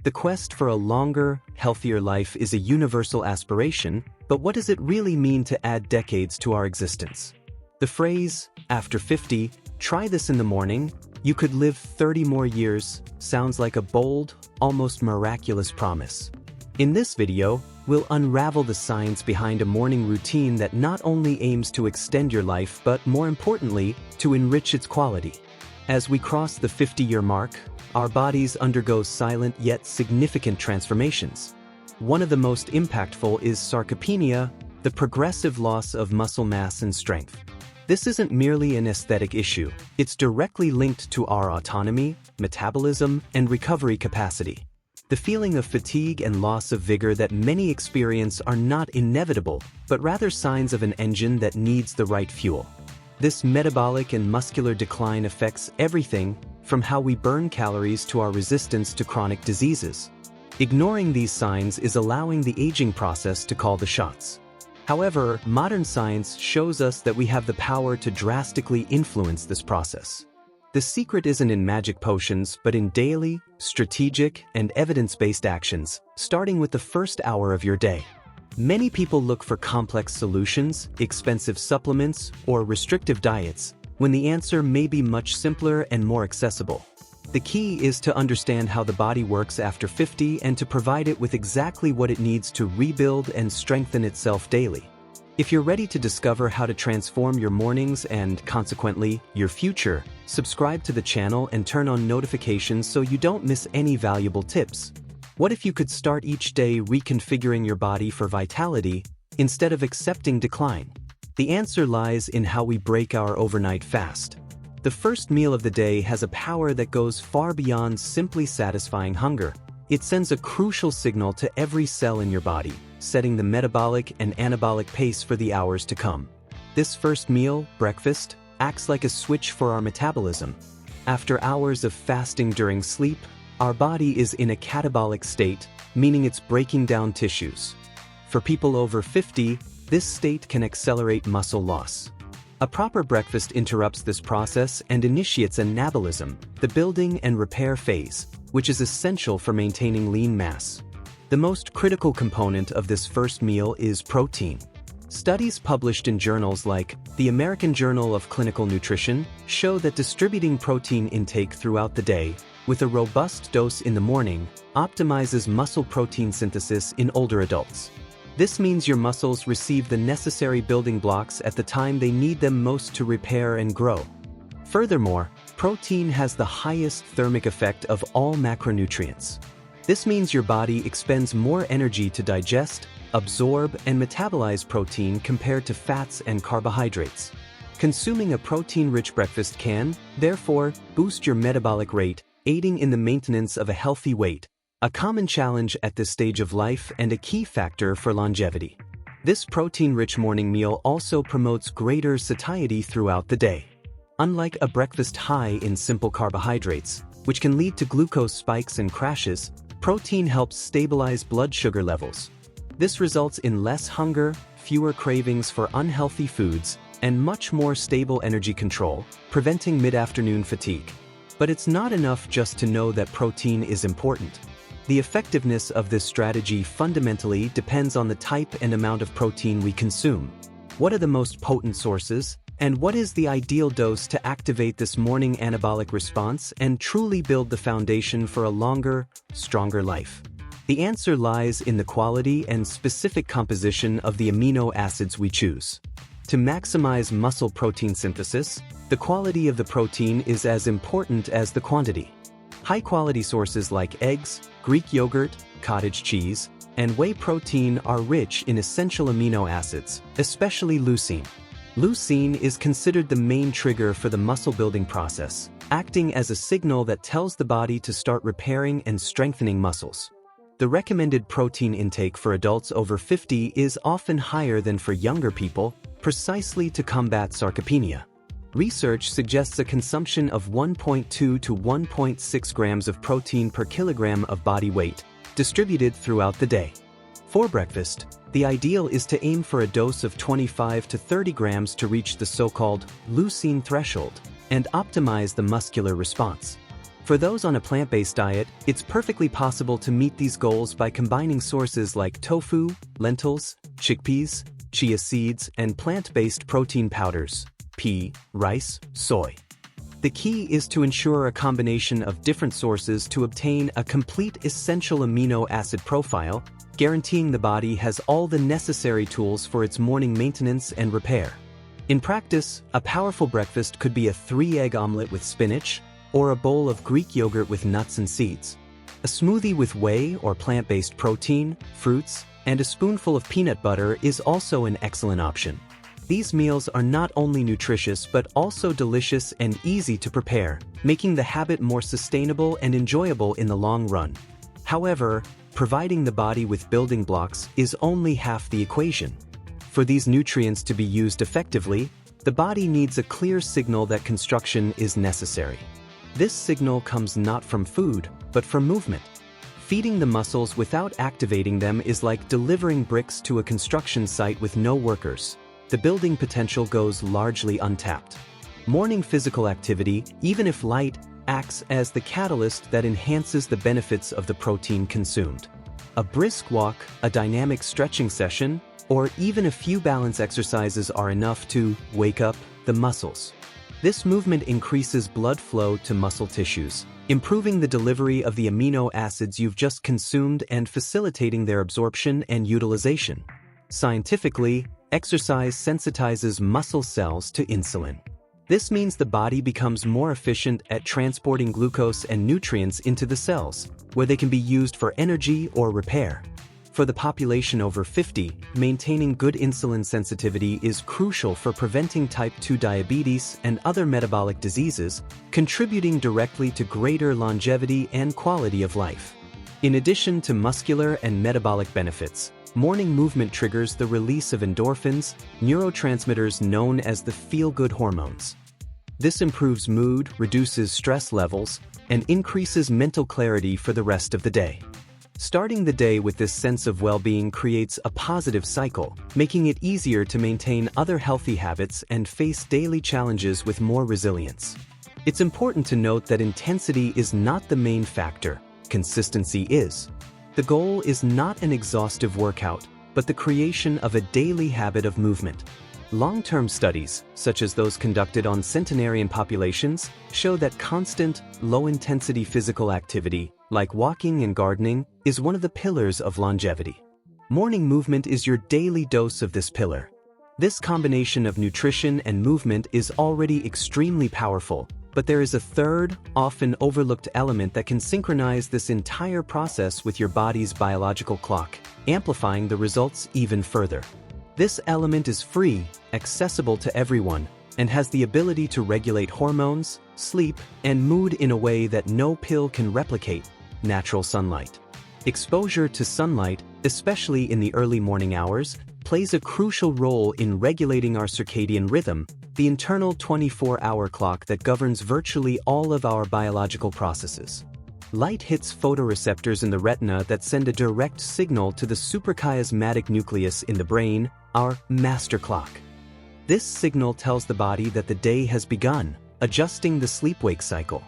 The quest for a longer, healthier life is a universal aspiration, but what does it really mean to add decades to our existence? The phrase, after 50, try this in the morning, you could live 30 more years, sounds like a bold, almost miraculous promise. In this video, we'll unravel the science behind a morning routine that not only aims to extend your life but, more importantly, to enrich its quality. As we cross the 50-year mark, our bodies undergo silent yet significant transformations. One of the most impactful is sarcopenia, the progressive loss of muscle mass and strength. This isn't merely an aesthetic issue, it's directly linked to our autonomy, metabolism, and recovery capacity. The feeling of fatigue and loss of vigor that many experience are not inevitable, but rather signs of an engine that needs the right fuel. This metabolic and muscular decline affects everything from how we burn calories to our resistance to chronic diseases. Ignoring these signs is allowing the aging process to call the shots. However, modern science shows us that we have the power to drastically influence this process. The secret isn't in magic potions, but in daily, strategic, and evidence-based actions, starting with the first hour of your day. Many people look for complex solutions, expensive supplements, or restrictive diets, when the answer may be much simpler and more accessible. The key is to understand how the body works after 50 and to provide it with exactly what it needs to rebuild and strengthen itself daily. If you're ready to discover how to transform your mornings and, consequently, your future, subscribe to the channel and turn on notifications so you don't miss any valuable tips. What if you could start each day reconfiguring your body for vitality instead of accepting decline? The answer lies in how we break our overnight fast. The first meal of the day has a power that goes far beyond simply satisfying hunger. It sends a crucial signal to every cell in your body, setting the metabolic and anabolic pace for the hours to come. This first meal, breakfast, acts like a switch for our metabolism. After hours of fasting during sleep, our body is in a catabolic state, meaning it's breaking down tissues. For people over 50, this state can accelerate muscle loss. A proper breakfast interrupts this process and initiates anabolism, the building and repair phase, which is essential for maintaining lean mass. The most critical component of this first meal is protein. Studies published in journals like the American Journal of Clinical Nutrition show that distributing protein intake throughout the day, with a robust dose in the morning, optimizes muscle protein synthesis in older adults. This means your muscles receive the necessary building blocks at the time they need them most to repair and grow. Furthermore, protein has the highest thermic effect of all macronutrients. This means your body expends more energy to digest, absorb, and metabolize protein compared to fats and carbohydrates. Consuming a protein-rich breakfast can, therefore, boost your metabolic rate, aiding in the maintenance of a healthy weight, a common challenge at this stage of life and a key factor for longevity. This protein-rich morning meal also promotes greater satiety throughout the day. Unlike a breakfast high in simple carbohydrates, which can lead to glucose spikes and crashes, protein helps stabilize blood sugar levels. This results in less hunger, fewer cravings for unhealthy foods, and much more stable energy control, preventing mid-afternoon fatigue. But it's not enough just to know that protein is important. The effectiveness of this strategy fundamentally depends on the type and amount of protein we consume. What are the most potent sources, and what is the ideal dose to activate this morning anabolic response and truly build the foundation for a longer, stronger life? The answer lies in the quality and specific composition of the amino acids we choose. To maximize muscle protein synthesis, the quality of the protein is as important as the quantity. High-quality sources like eggs, Greek yogurt, cottage cheese, and whey protein are rich in essential amino acids, especially leucine. Leucine is considered the main trigger for the muscle-building process, acting as a signal that tells the body to start repairing and strengthening muscles. The recommended protein intake for adults over 50 is often higher than for younger people, precisely to combat sarcopenia. Research suggests a consumption of 1.2 to 1.6 grams of protein per kilogram of body weight, distributed throughout the day. For breakfast, the ideal is to aim for a dose of 25 to 30 grams to reach the so-called leucine threshold and optimize the muscular response. For those on a plant-based diet, it's perfectly possible to meet these goals by combining sources like tofu, lentils, chickpeas, chia seeds, and plant-based protein powders, pea, rice, soy. The key is to ensure a combination of different sources to obtain a complete essential amino acid profile, guaranteeing the body has all the necessary tools for its morning maintenance and repair. In practice, a powerful breakfast could be a 3-egg omelet with spinach, or a bowl of Greek yogurt with nuts and seeds. A smoothie with whey or plant-based protein, fruits, and a spoonful of peanut butter is also an excellent option. These meals are not only nutritious but also delicious and easy to prepare, making the habit more sustainable and enjoyable in the long run. However, providing the body with building blocks is only half the equation. For these nutrients to be used effectively, the body needs a clear signal that construction is necessary. This signal comes not from food, but from movement. Feeding the muscles without activating them is like delivering bricks to a construction site with no workers. The building potential goes largely untapped. Morning physical activity, even if light, acts as the catalyst that enhances the benefits of the protein consumed. A brisk walk, a dynamic stretching session, or even a few balance exercises are enough to wake up the muscles. This movement increases blood flow to muscle tissues, improving the delivery of the amino acids you've just consumed and facilitating their absorption and utilization. Scientifically, exercise sensitizes muscle cells to insulin. This means the body becomes more efficient at transporting glucose and nutrients into the cells, where they can be used for energy or repair. For the population over 50, maintaining good insulin sensitivity is crucial for preventing type 2 diabetes and other metabolic diseases, contributing directly to greater longevity and quality of life. In addition to muscular and metabolic benefits, morning movement triggers the release of endorphins, neurotransmitters known as the feel-good hormones. This improves mood, reduces stress levels, and increases mental clarity for the rest of the day. Starting the day with this sense of well-being creates a positive cycle, making it easier to maintain other healthy habits and face daily challenges with more resilience. It's important to note that intensity is not the main factor, consistency is. The goal is not an exhaustive workout, but the creation of a daily habit of movement. Long-term studies, such as those conducted on centenarian populations, show that constant, low-intensity physical activity, like walking and gardening, is one of the pillars of longevity. Morning movement is your daily dose of this pillar. This combination of nutrition and movement is already extremely powerful, but there is a third, often overlooked element that can synchronize this entire process with your body's biological clock, amplifying the results even further. This element is free, accessible to everyone, and has the ability to regulate hormones, sleep, and mood in a way that no pill can replicate: natural sunlight. Exposure to sunlight, especially in the early morning hours, plays a crucial role in regulating our circadian rhythm, the internal 24-hour clock that governs virtually all of our biological processes. Light hits photoreceptors in the retina that send a direct signal to the suprachiasmatic nucleus in the brain, our master clock. This signal tells the body that the day has begun, adjusting the sleep-wake cycle.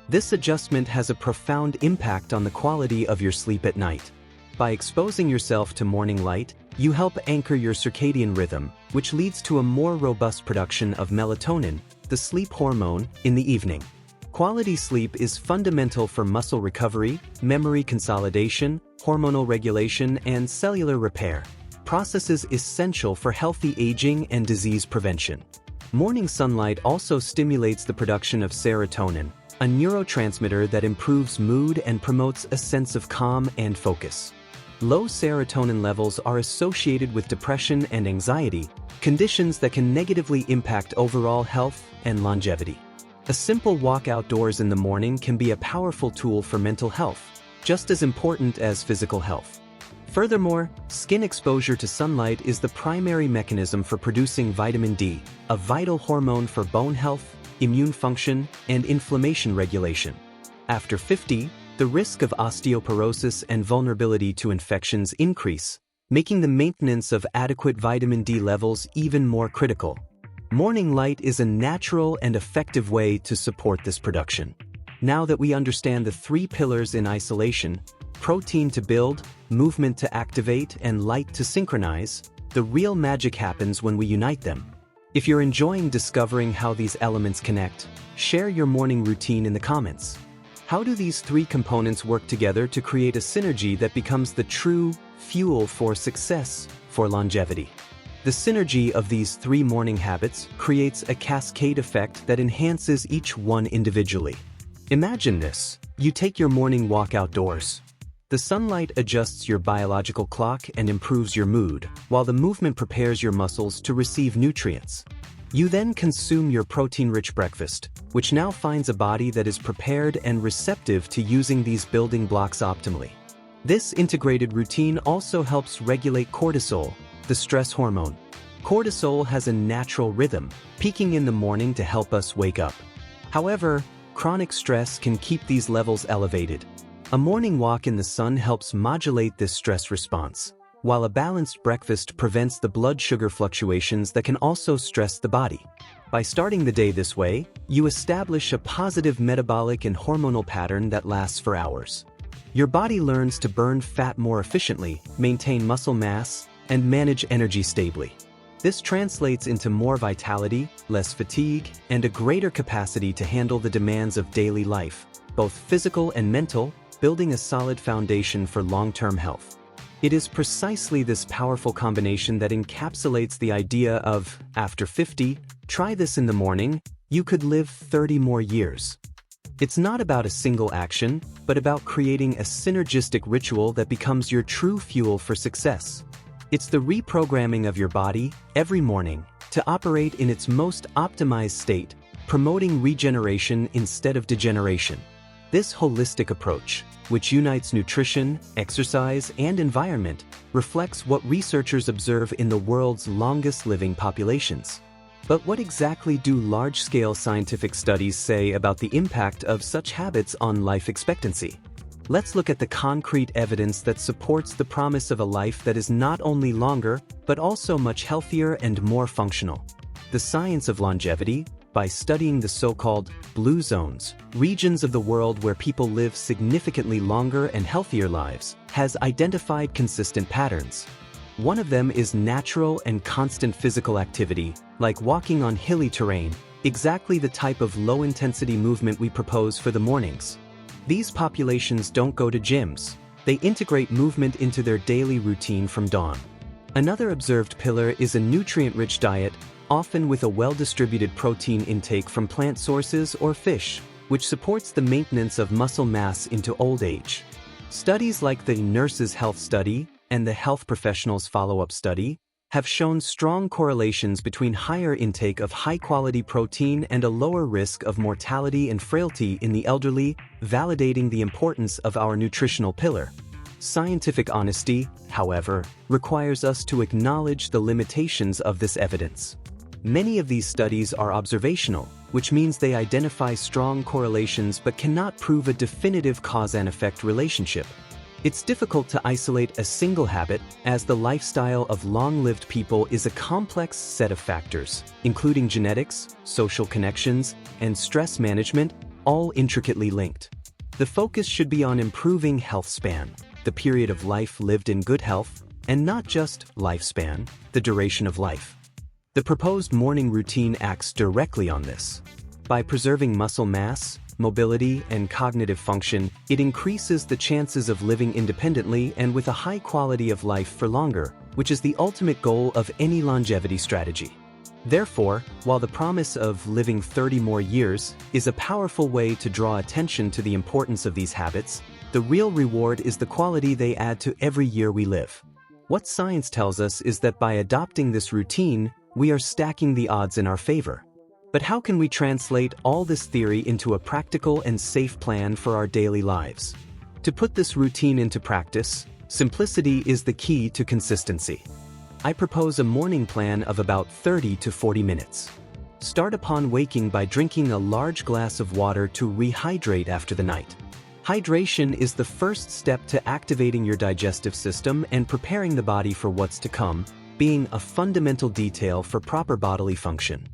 This adjustment has a profound impact on the quality of your sleep at night. By exposing yourself to morning light, you help anchor your circadian rhythm, which leads to a more robust production of melatonin, the sleep hormone, in the evening. Quality sleep is fundamental for muscle recovery, memory consolidation, hormonal regulation, and cellular repair, processes essential for healthy aging and disease prevention. Morning sunlight also stimulates the production of serotonin, a neurotransmitter that improves mood and promotes a sense of calm and focus. Low serotonin levels are associated with depression and anxiety, conditions that can negatively impact overall health and longevity. A simple walk outdoors in the morning can be a powerful tool for mental health, just as important as physical health. Furthermore, skin exposure to sunlight is the primary mechanism for producing vitamin D, a vital hormone for bone health, immune function, and inflammation regulation. After 50, the risk of osteoporosis and vulnerability to infections increase, making the maintenance of adequate vitamin D levels even more critical. Morning light is a natural and effective way to support this production. Now that we understand the three pillars in isolation, protein to build, movement to activate, and light to synchronize, the real magic happens when we unite them. If you're enjoying discovering how these elements connect, share your morning routine in the comments. How do these three components work together to create a synergy that becomes the true fuel for success, for longevity? The synergy of these three morning habits creates a cascade effect that enhances each one individually. Imagine this: you take your morning walk outdoors. The sunlight adjusts your biological clock and improves your mood, while the movement prepares your muscles to receive nutrients. You then consume your protein-rich breakfast, which now finds a body that is prepared and receptive to using these building blocks optimally. This integrated routine also helps regulate cortisol, the stress hormone. Cortisol has a natural rhythm, peaking in the morning to help us wake up. However, chronic stress can keep these levels elevated. A morning walk in the sun helps modulate this stress response, while a balanced breakfast prevents the blood sugar fluctuations that can also stress the body. By starting the day this way, you establish a positive metabolic and hormonal pattern that lasts for hours. Your body learns to burn fat more efficiently, maintain muscle mass, and manage energy stably. This translates into more vitality, less fatigue, and a greater capacity to handle the demands of daily life, both physical and mental, building a solid foundation for long-term health. It is precisely this powerful combination that encapsulates the idea of, after 50, try this in the morning, you could live 30 more years. It's not about a single action, but about creating a synergistic ritual that becomes your true fuel for success. It's the reprogramming of your body, every morning, to operate in its most optimized state, promoting regeneration instead of degeneration. This holistic approach, which unites nutrition, exercise, and environment, reflects what researchers observe in the world's longest-living populations. But what exactly do large-scale scientific studies say about the impact of such habits on life expectancy? Let's look at the concrete evidence that supports the promise of a life that is not only longer, but also much healthier and more functional. The science of longevity, by studying the so-called blue zones, regions of the world where people live significantly longer and healthier lives, has identified consistent patterns. One of them is natural and constant physical activity, like walking on hilly terrain, exactly the type of low-intensity movement we propose for the mornings. These populations don't go to gyms, they integrate movement into their daily routine from dawn. Another observed pillar is a nutrient-rich diet, often with a well-distributed protein intake from plant sources or fish, which supports the maintenance of muscle mass into old age. Studies like the Nurses' Health Study and the Health Professionals Follow-Up Study have shown strong correlations between higher intake of high-quality protein and a lower risk of mortality and frailty in the elderly, validating the importance of our nutritional pillar. Scientific honesty, however, requires us to acknowledge the limitations of this evidence. Many of these studies are observational, which means they identify strong correlations but cannot prove a definitive cause and effect relationship. It's difficult to isolate a single habit, as the lifestyle of long-lived people is a complex set of factors, including genetics, social connections, and stress management, all intricately linked. The focus should be on improving health span, the period of life lived in good health, and not just lifespan, the duration of life. The proposed morning routine acts directly on this. By preserving muscle mass, mobility, and cognitive function, it increases the chances of living independently and with a high quality of life for longer, which is the ultimate goal of any longevity strategy. Therefore, while the promise of living 30 more years is a powerful way to draw attention to the importance of these habits, the real reward is the quality they add to every year we live. What science tells us is that by adopting this routine, we are stacking the odds in our favor. But how can we translate all this theory into a practical and safe plan for our daily lives? To put this routine into practice, simplicity is the key to consistency. I propose a morning plan of about 30 to 40 minutes. Start upon waking by drinking a large glass of water to rehydrate after the night. Hydration is the first step to activating your digestive system and preparing the body for what's to come, being a fundamental detail for proper bodily function.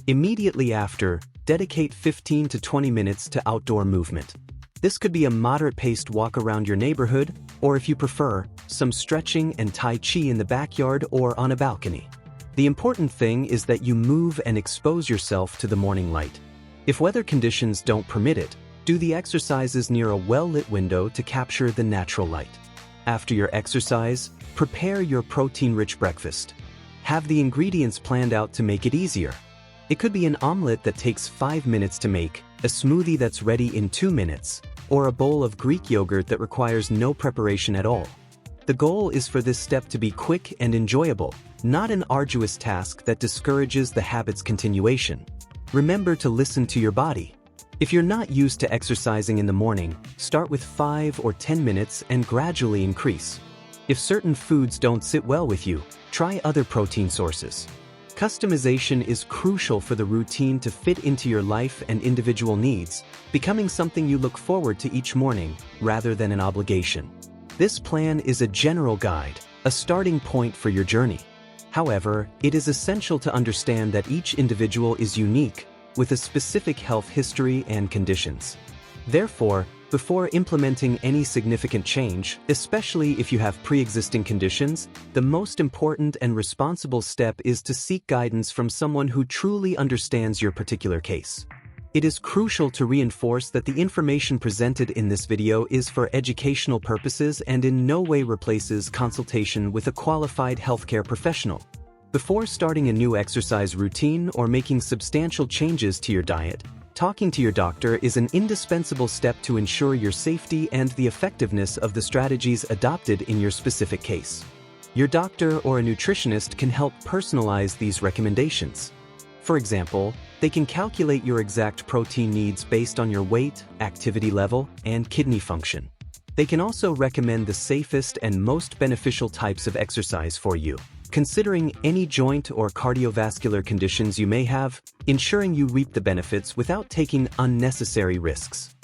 Immediately after, dedicate 15 to 20 minutes to outdoor movement. This could be a moderate-paced walk around your neighborhood, or if you prefer, some stretching and Tai Chi in the backyard or on a balcony. The important thing is that you move and expose yourself to the morning light. If weather conditions don't permit it, do the exercises near a well-lit window to capture the natural light. After your exercise, prepare your protein-rich breakfast. Have the ingredients planned out to make it easier. It could be an omelet that takes 5 minutes to make, a smoothie that's ready in 2 minutes, or a bowl of Greek yogurt that requires no preparation at all. The goal is for this step to be quick and enjoyable, not an arduous task that discourages the habit's continuation. Remember to listen to your body. If you're not used to exercising in the morning, start with 5 or 10 minutes and gradually increase. If certain foods don't sit well with you, try other protein sources. Customization is crucial for the routine to fit into your life and individual needs, becoming something you look forward to each morning rather than an obligation. This plan is a general guide, a starting point for your journey. However, it is essential to understand that each individual is unique, with a specific health history and conditions. Therefore, before implementing any significant change, especially if you have pre-existing conditions, the most important and responsible step is to seek guidance from someone who truly understands your particular case. It is crucial to reinforce that the information presented in this video is for educational purposes and in no way replaces consultation with a qualified healthcare professional. Before starting a new exercise routine or making substantial changes to your diet, talking to your doctor is an indispensable step to ensure your safety and the effectiveness of the strategies adopted in your specific case. Your doctor or a nutritionist can help personalize these recommendations. For example, they can calculate your exact protein needs based on your weight, activity level, and kidney function. They can also recommend the safest and most beneficial types of exercise for you, considering any joint or cardiovascular conditions you may have, ensuring you reap the benefits without taking unnecessary risks.